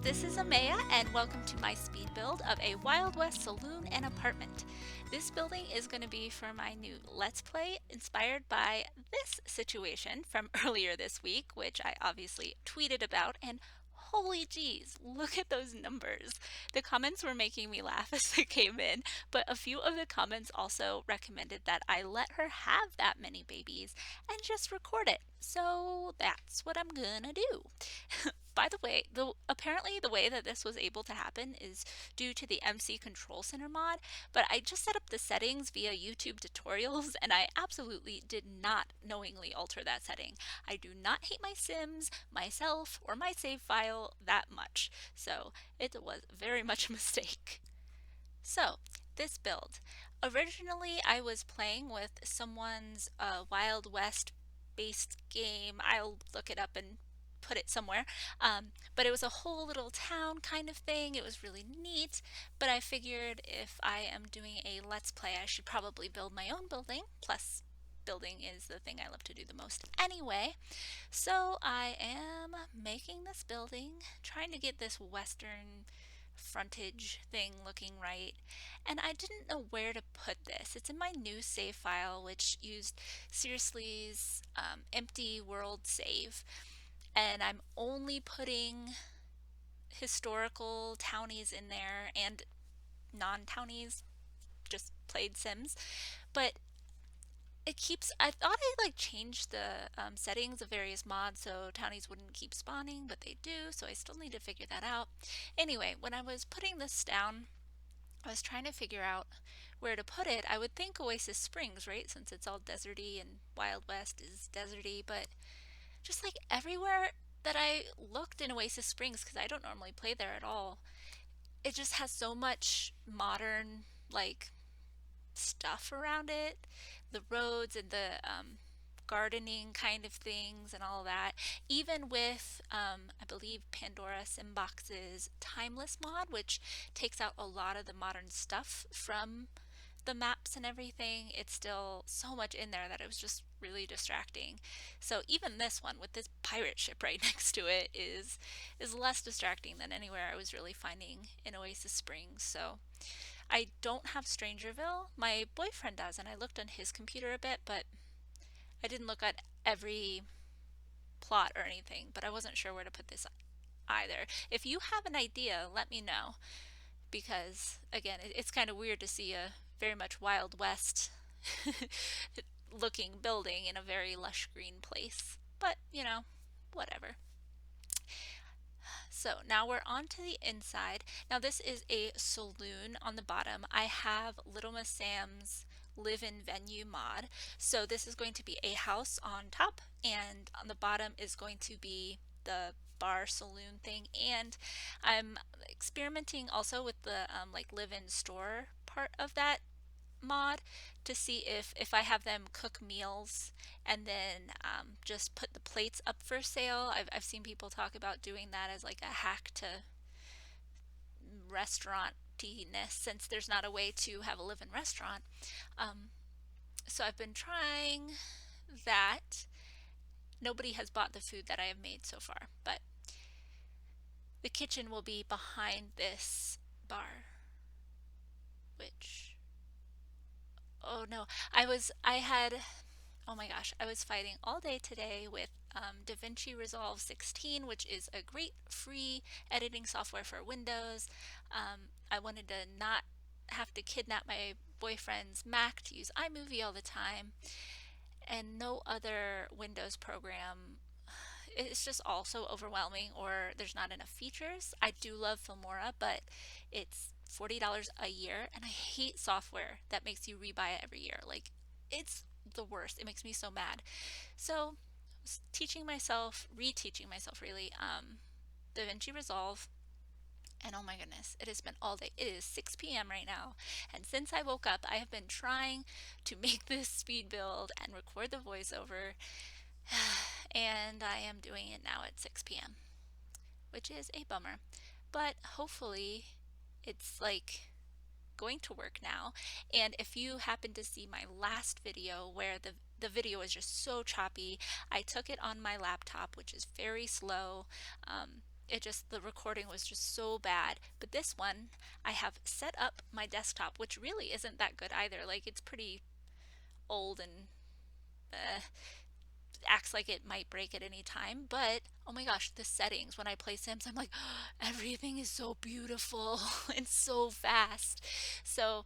this is Amaya, and welcome to my speed build of a Wild West Saloon and Apartment. This building is going to be for my new Let's Play, inspired by this situation from earlier this week, which I obviously tweeted about, and holy jeez, look at those numbers. The comments were making me laugh as they came in, but a few of the comments also recommended that I let her have that many babies and just record it. So that's what I'm gonna do. By the way, apparently the way that this was able to happen is due to the MC Control Center mod, but I just set up the settings via YouTube tutorials and I absolutely did not knowingly alter that setting. I do not hate my Sims, myself, or my save file that much, so it was very much a mistake. So, this build. Originally, I was playing with someone's Wild West based game. I'll look it up and put it somewhere. But it was a whole little town kind of thing. It was really neat. But I figured if I am doing a Let's Play, I should probably build my own building. Plus, building is the thing I love to do the most anyway. So I am making this building, trying to get this western frontage thing looking right, and I didn't know where to put this. It's in my new save file, which used Seriously's empty world save, and I'm only putting historical townies in there and non-townies, just played Sims, but it keeps, I thought I like changed the settings of various mods so townies wouldn't keep spawning, but they do, so I still need to figure that out. Anyway, when I was putting this down, I was trying to figure out where to put it. I would think Oasis Springs, right? Since it's all deserty and Wild West is deserty, but just like everywhere that I looked in Oasis Springs, because I don't normally play there at all, it just has so much modern, like, stuff around it, the roads and the gardening kind of things and all that. Even with, I believe, Pandora Simbox's Timeless mod, which takes out a lot of the modern stuff from the maps and everything, it's still so much in there that it was just really distracting. So even this one with this pirate ship right next to it is less distracting than anywhere I was really finding in Oasis Springs. So I don't have Strangerville. My boyfriend does, and I looked on his computer a bit, but I didn't look at every plot or anything, but I wasn't sure where to put this either. If you have an idea, let me know, because again, it's kind of weird to see a very much Wild West looking building in a very lush green place. But, whatever. So now we're on to the inside. Now this is a saloon on the bottom. I have Little Miss Sam's live-in venue mod. So this is going to be a house on top, and on the bottom is going to be the bar saloon thing. And I'm experimenting also with the like live-in store part of that mod to see if I have them cook meals and then just put the plates up for sale. I've seen people talk about doing that as like a hack to restaurantiness, since there's not a way to have a live-in restaurant. So I've been trying that. Nobody has bought the food that I have made so far, but the kitchen will be behind this bar, which, oh no, oh my gosh, I was fighting all day today with DaVinci Resolve 16, which is a great free editing software for Windows. I wanted to not have to kidnap my boyfriend's Mac to use iMovie all the time, and no other Windows program. It's just all so overwhelming, or there's not enough features. I do love Filmora, but it's $40 a year, and I hate software that makes you rebuy it every year. Like, it's the worst. It makes me so mad. So, I was teaching myself, reteaching myself really, DaVinci Resolve, and oh my goodness, it has been all day. It is 6 p.m. right now, and since I woke up, I have been trying to make this speed build and record the voiceover, and I am doing it now at 6 p.m., which is a bummer. But hopefully, it's like going to work now. And if you happen to see my last video where the video is just so choppy, I took it on my laptop, which is very slow. it just, the recording was just so bad. But this one, I have set up my desktop, which really isn't that good either. Like, it's pretty old and uh, acts like it might break at any time. But oh my gosh, the settings when I play Sims, I'm like, oh, everything is so beautiful and so fast. So,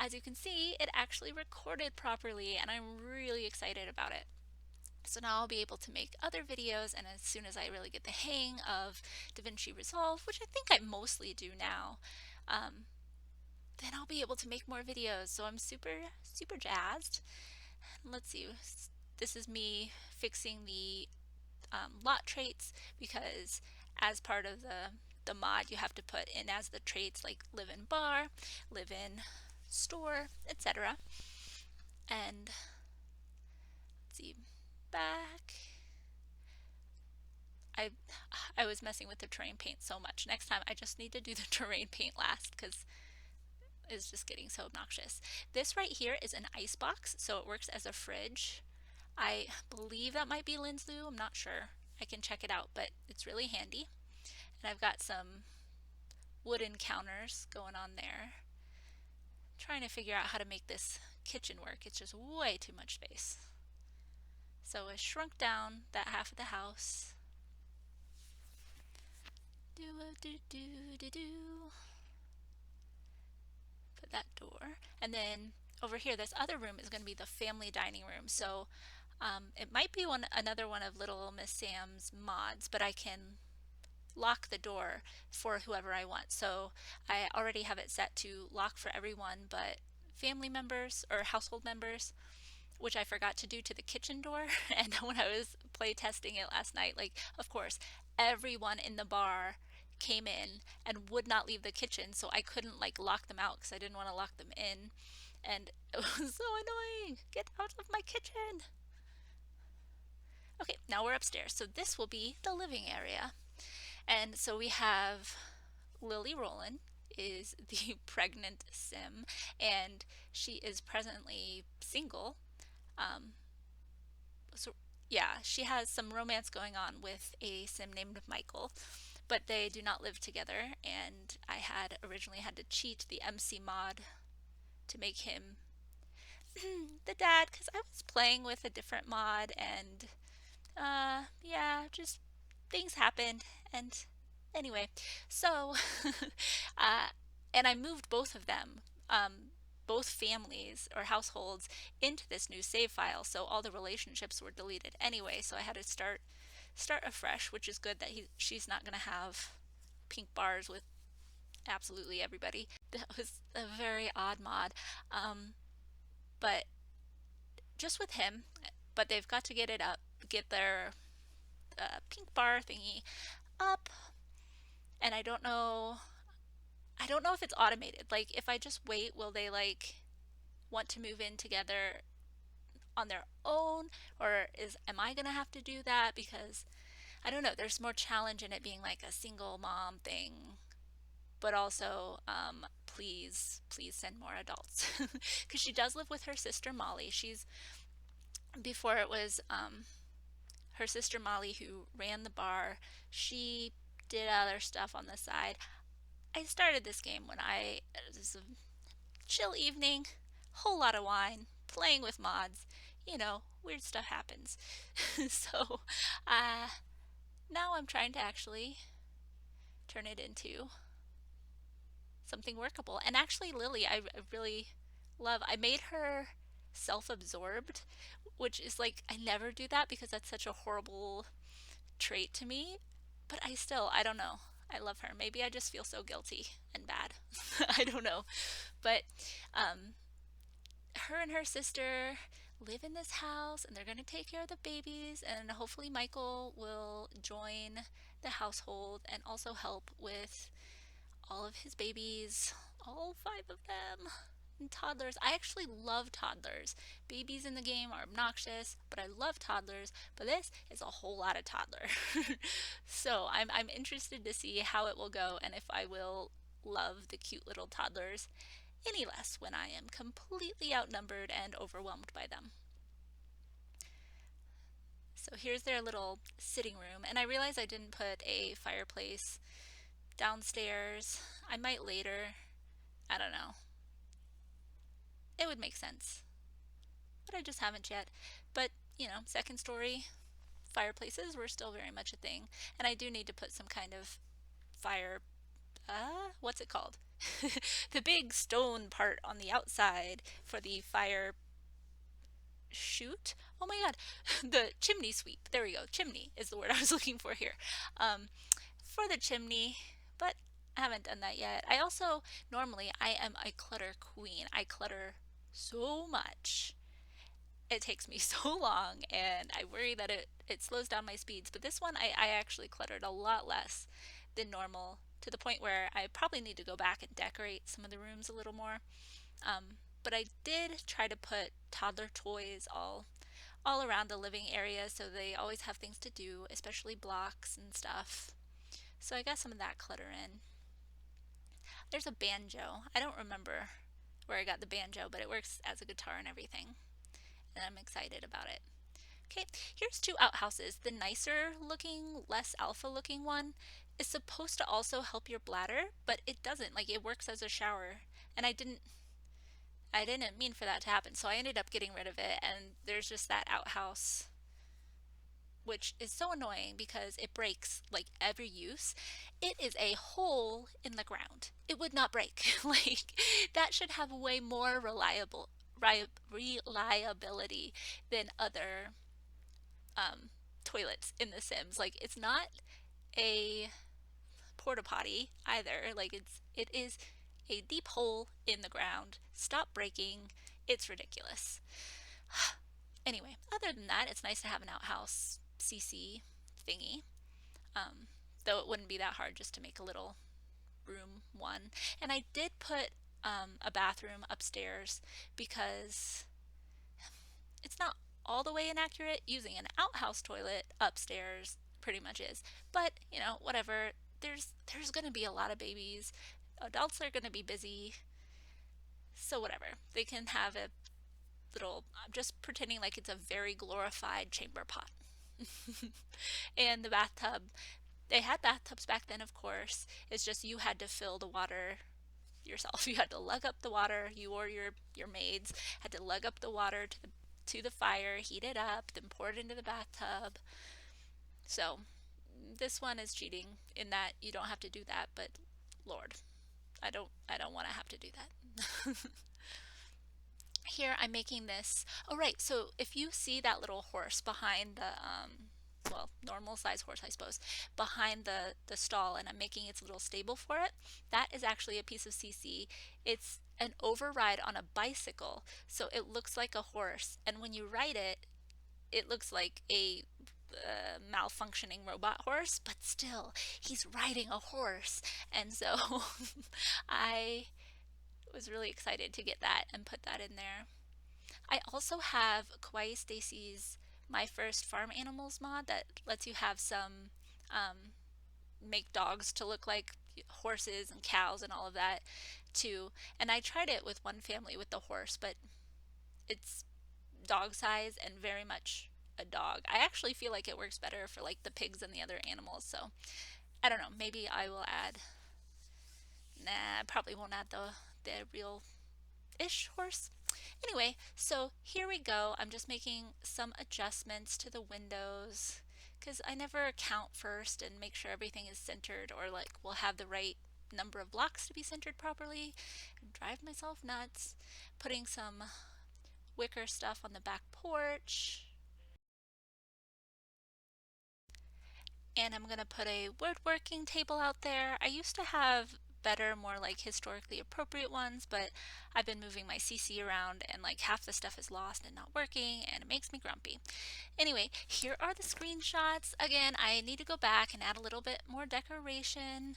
as you can see, it actually recorded properly, and I'm really excited about it. So now I'll be able to make other videos, and as soon as I really get the hang of DaVinci Resolve, which I think I mostly do now, um, then I'll be able to make more videos. So I'm super, super jazzed. Let's see, this is me fixing the lot traits, because as part of the mod, you have to put in as the traits like live in bar, live in store, etc. And let's see, back. I I was messing with the terrain paint so much. Next time I just need to do the terrain paint last, because it's just getting so obnoxious. This right here is an ice box, so it works as a fridge. I believe that might be Linsloo, I'm not sure. I can check it out, but it's really handy. And I've got some wooden counters going on there. Trying to figure out how to make this kitchen work. It's just way too much space. So I shrunk down that half of the house. Put that door. And then over here, this other room is going to be the family dining room. So it might be another one of Little Miss Sam's mods, but I can lock the door for whoever I want. So I already have it set to lock for everyone but family members or household members, which I forgot to do to the kitchen door. And when I was play testing it last night, like, of course, everyone in the bar came in and would not leave the kitchen, so I couldn't like lock them out because I didn't want to lock them in. And it was so annoying. Get out of my kitchen. Okay, now we're upstairs. So this will be the living area. And so we have Lily Rowland is the pregnant sim, and she is presently single. So yeah, she has some romance going on with a sim named Michael, but they do not live together. And I had originally had to cheat the MC mod to make him the dad, because I was playing with a different mod, and yeah, just things happened. And anyway, so and I moved both of them, both families or households, into this new save file, so all the relationships were deleted anyway. So I had to start afresh, which is good that she's not gonna have pink bars with absolutely everybody. That was a very odd mod, but just with him. But they've got to get it up, get their pink bar thingy up, and I don't know. I don't know if it's automated. Like, if I just wait, will they like want to move in together on their own, or am I gonna have to do that? Because I don't know. There's more challenge in it being like a single mom thing, but also please send more adults, because she does live with her sister Molly. She's before it was her sister Molly who ran the bar. She did other stuff on the side. I started this game when it was a chill evening, whole lot of wine, playing with mods. Weird stuff happens. So now I'm trying to actually turn it into something workable. And actually, Lily, I really love. I made her self-absorbed, which is like, I never do that because that's such a horrible trait to me. But I don't know. I love her. Maybe I just feel so guilty and bad. I don't know. But her and her sister live in this house, and they're going to take care of the babies, and hopefully Michael will join the household and also help with all of his babies, all 5 of them, and toddlers. I actually love toddlers. Babies in the game are obnoxious, but I love toddlers. But this is a whole lot of toddler. So I'm interested to see how it will go, and if I will love the cute little toddlers any less when I am completely outnumbered and overwhelmed by them. So here's their little sitting room, and I realized I didn't put a fireplace downstairs. I might later. I don't know. It would make sense, but I just haven't yet. But, second story fireplaces were still very much a thing, and I do need to put some kind of fire, what's it called? The big stone part on the outside for the fire chute. Oh my god, the chimney sweep. There we go. Chimney is the word I was looking for here. Um, for the chimney, but I haven't done that yet. I also, normally, I am a clutter queen. I clutter so much. It takes me so long, and I worry that it slows down my speeds. But this one, I actually cluttered a lot less than normal, to the point where I probably need to go back and decorate some of the rooms a little more. But I did try to put toddler toys all around the living area so they always have things to do, especially blocks and stuff. So I got some of that clutter in. There's a banjo. I don't remember where I got the banjo, but it works as a guitar and everything, and I'm excited about it. Okay, here's two outhouses. The nicer looking, less alpha looking one is supposed to also help your bladder, but it doesn't. Like, it works as a shower, and I didn't mean for that to happen, so I ended up getting rid of it, and there's just that outhouse, which is so annoying because it breaks like every use. It is a hole in the ground. It would not break. Like, that should have way more reliability than other toilets in The Sims. Like, it's not a porta potty either. Like, it is a deep hole in the ground. Stop breaking. It's ridiculous. Anyway, other than that, it's nice to have an outhouse CC thingy. Um, though it wouldn't be that hard just to make a little room one. And I did put a bathroom upstairs because it's not all the way inaccurate. Using an outhouse toilet upstairs pretty much is. But, whatever. There's going to be a lot of babies. Adults are going to be busy. So whatever. They can have a little, I'm just pretending like it's a very glorified chamber pot. And the bathtub, they had bathtubs back then, of course. It's just you had to fill the water yourself. You had to lug up the water. You or your maids had to lug up the water to the fire, heat it up, then pour it into the bathtub. So this one is cheating in that you don't have to do that, but Lord, I don't want to have to do that. Here I'm making this. Oh, right. So if you see that little horse behind the well, normal size horse, I suppose, behind the stall, and I'm making its little stable for it, that is actually a piece of CC. It's an override on a bicycle, so it looks like a horse, and when you ride it, it looks like a malfunctioning robot horse, but still, he's riding a horse. And so I was really excited to get that and put that in there. I also have Kawaii Stacy's My First Farm Animals mod that lets you have some make dogs to look like horses and cows and all of that too. And I tried it with one family with the horse, but it's dog size and very much a dog. I actually feel like it works better for like the pigs and the other animals. So I don't know. Maybe I will add. Nah, I probably won't add the real ish horse. Anyway, so here we go. I'm just making some adjustments to the windows because I never count first and make sure everything is centered, or like will have the right number of blocks to be centered properly. Drive myself nuts. Putting some wicker stuff on the back porch. And I'm going to put a woodworking table out there. I used to have better, more like historically appropriate ones, but I've been moving my CC around and like half the stuff is lost and not working, and it makes me grumpy. Anyway, here are the screenshots. Again, I need to go back and add a little bit more decoration,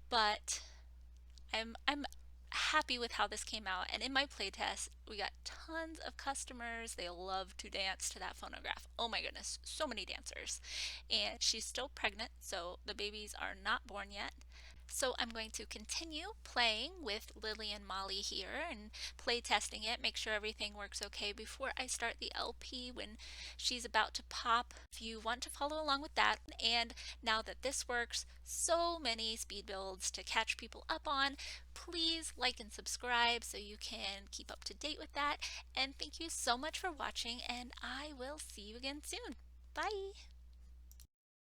but I'm happy with how this came out. And in my playtest, we got tons of customers. They love to dance to that phonograph. Oh my goodness, so many dancers. And she's still pregnant, so the babies are not born yet. So I'm going to continue playing with Lily and Molly here and play testing it, make sure everything works okay before I start the LP when she's about to pop. If you want to follow along with that, and now that this works, so many speed builds to catch people up on, please like and subscribe so you can keep up to date with that. And thank you so much for watching, and I will see you again soon. Bye!